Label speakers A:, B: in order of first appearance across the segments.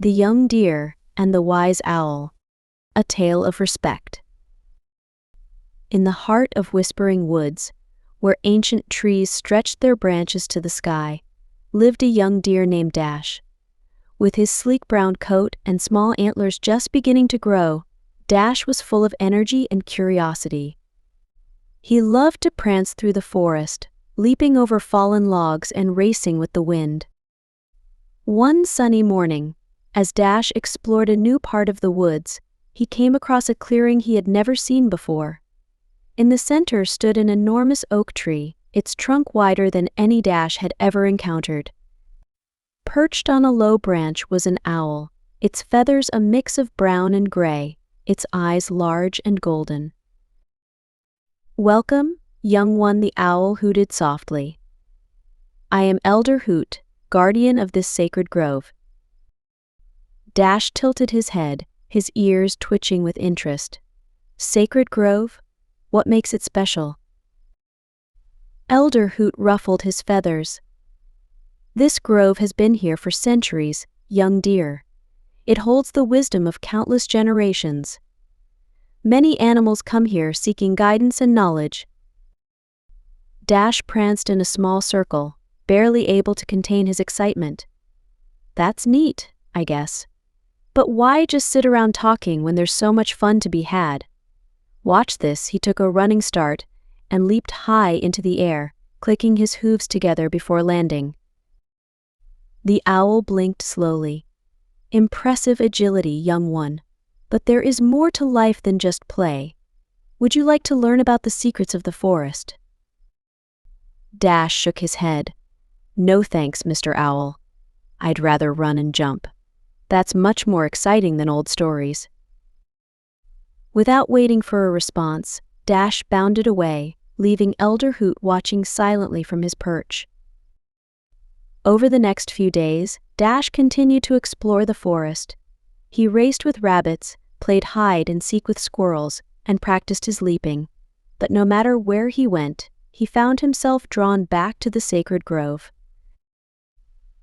A: The Young Deer and the Wise Owl. A Tale of Respect. In the heart of whispering woods, where ancient trees stretched their branches to the sky, lived a young deer named Dash. With his sleek brown coat and small antlers just beginning to grow, Dash was full of energy and curiosity. He loved to prance through the forest, leaping over fallen logs and racing with the wind. One sunny morning, as Dash explored a new part of the woods, he came across a clearing he had never seen before. In the center stood an enormous oak tree, its trunk wider than any Dash had ever encountered. Perched on a low branch was an owl, its feathers a mix of brown and gray, its eyes large and golden. "Welcome, young one," the owl hooted softly. "I am Elder Hoot, guardian of this sacred grove." Dash tilted his head, his ears twitching with interest. "Sacred grove? What makes it special?" Elder Hoot ruffled his feathers. "This grove has been here for centuries, young deer. It holds the wisdom of countless generations. Many animals come here seeking guidance and knowledge." Dash pranced in a small circle, barely able to contain his excitement. "That's neat, I guess. But why just sit around talking when there's so much fun to be had?" Watch this, he took a running start and leaped high into the air, clicking his hooves together before landing. The owl blinked slowly. "Impressive agility, young one. But there is more to life than just play. Would you like to learn about the secrets of the forest?" Dash shook his head. "No thanks, Mr. Owl. I'd rather run and jump. That's much more exciting than old stories." Without waiting for a response, Dash bounded away, leaving Elder Hoot watching silently from his perch. Over the next few days, Dash continued to explore the forest. He raced with rabbits, played hide and seek with squirrels, and practiced his leaping. But no matter where he went, he found himself drawn back to the sacred grove.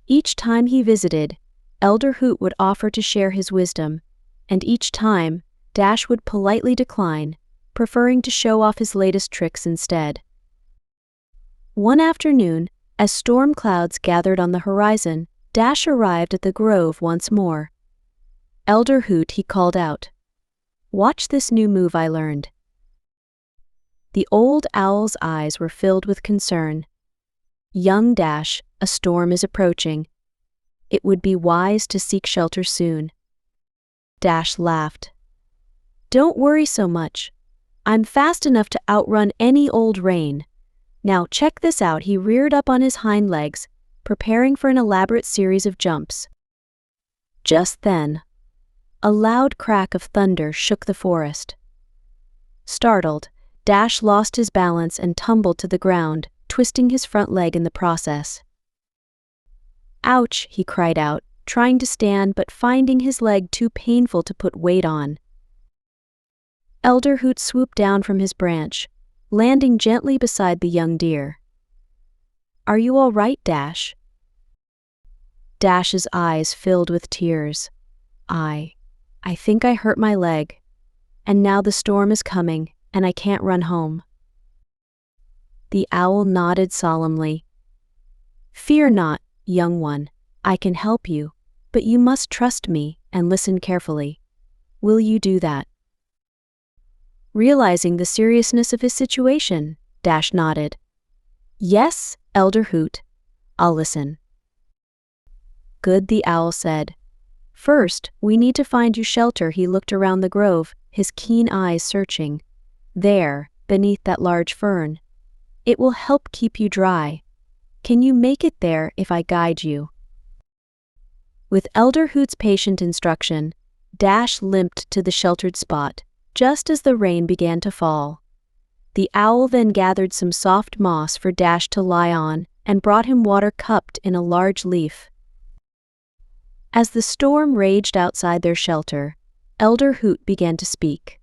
A: Each time he visited, Elder Hoot would offer to share his wisdom, and each time, Dash would politely decline, preferring to show off his latest tricks instead. One afternoon, as storm clouds gathered on the horizon, Dash arrived at the grove once more. "Elder Hoot," he called out. "Watch this new move I learned." The old owl's eyes were filled with concern. "Young Dash, a storm is approaching. It would be wise to seek shelter soon." Dash laughed. "Don't worry so much. I'm fast enough to outrun any old rain. Now check this out." He reared up on his hind legs, preparing for an elaborate series of jumps. Just then, a loud crack of thunder shook the forest. Startled, Dash lost his balance and tumbled to the ground, twisting his front leg in the process. "Ouch," he cried out, trying to stand but finding his leg too painful to put weight on. Elder Hoot swooped down from his branch, landing gently beside the young deer. "Are you all right, Dash?" Dash's eyes filled with tears. I think I hurt my leg, and now the storm is coming, and I can't run home." The owl nodded solemnly. "Fear not, young one. I can help you, but you must trust me and listen carefully. Will you do that?" Realizing the seriousness of his situation, Dash nodded. "Yes, Elder Hoot. I'll listen." "Good," the owl said. "First, we need to find you shelter." He looked around the grove, his keen eyes searching. "There, beneath that large fern. It will help keep you dry. Can you make it there if I guide you?" With Elder Hoot's patient instruction, Dash limped to the sheltered spot, just as the rain began to fall. The owl then gathered some soft moss for Dash to lie on and brought him water cupped in a large leaf. As the storm raged outside their shelter, Elder Hoot began to speak.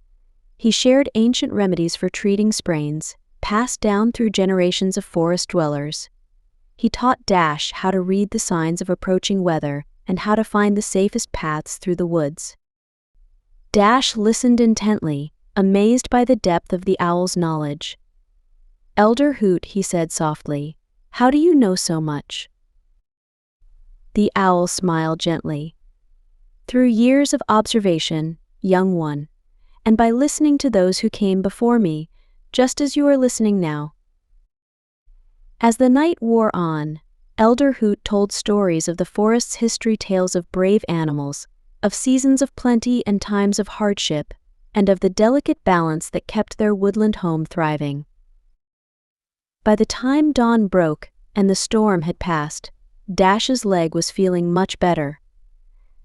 A: He shared ancient remedies for treating sprains, passed down through generations of forest dwellers. He taught Dash how to read the signs of approaching weather and how to find the safest paths through the woods. Dash listened intently, amazed by the depth of the owl's knowledge. "Elder Hoot," he said softly, "how do you know so much?" The owl smiled gently. "Through years of observation, young one, and by listening to those who came before me, just as you are listening now." As the night wore on, Elder Hoot told stories of the forest's history, tales of brave animals, of seasons of plenty and times of hardship, and of the delicate balance that kept their woodland home thriving. By the time dawn broke and the storm had passed, Dash's leg was feeling much better.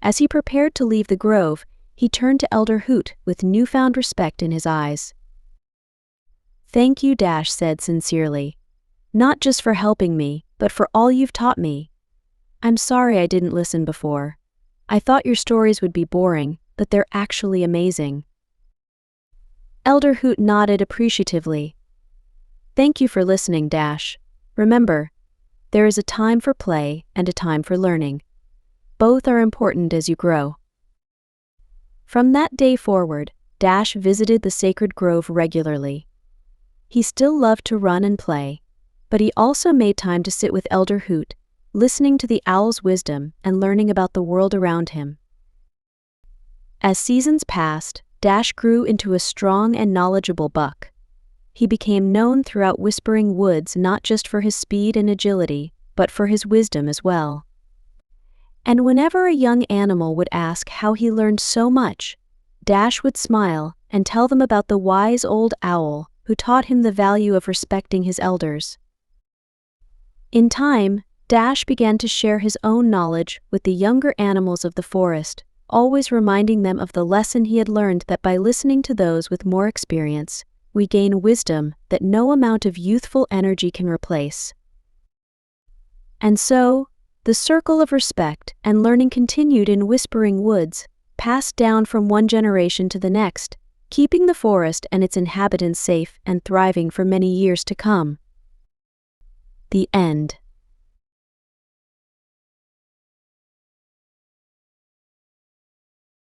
A: As he prepared to leave the grove, he turned to Elder Hoot with newfound respect in his eyes. "Thank you," Dash said sincerely. "Not just for helping me, but for all you've taught me. I'm sorry I didn't listen before. I thought your stories would be boring, but they're actually amazing." Elder Hoot nodded appreciatively. "Thank you for listening, Dash. Remember, there is a time for play and a time for learning. Both are important as you grow." From that day forward, Dash visited the sacred grove regularly. He still loved to run and play, but he also made time to sit with Elder Hoot, listening to the owl's wisdom and learning about the world around him. As seasons passed, Dash grew into a strong and knowledgeable buck. He became known throughout Whispering Woods not just for his speed and agility, but for his wisdom as well. And whenever a young animal would ask how he learned so much, Dash would smile and tell them about the wise old owl who taught him the value of respecting his elders. In time, Dash began to share his own knowledge with the younger animals of the forest, always reminding them of the lesson he had learned, that by listening to those with more experience, we gain wisdom that no amount of youthful energy can replace. And so, the circle of respect and learning continued in Whispering Woods, passed down from one generation to the next, keeping the forest and its inhabitants safe and thriving for many years to come. The end.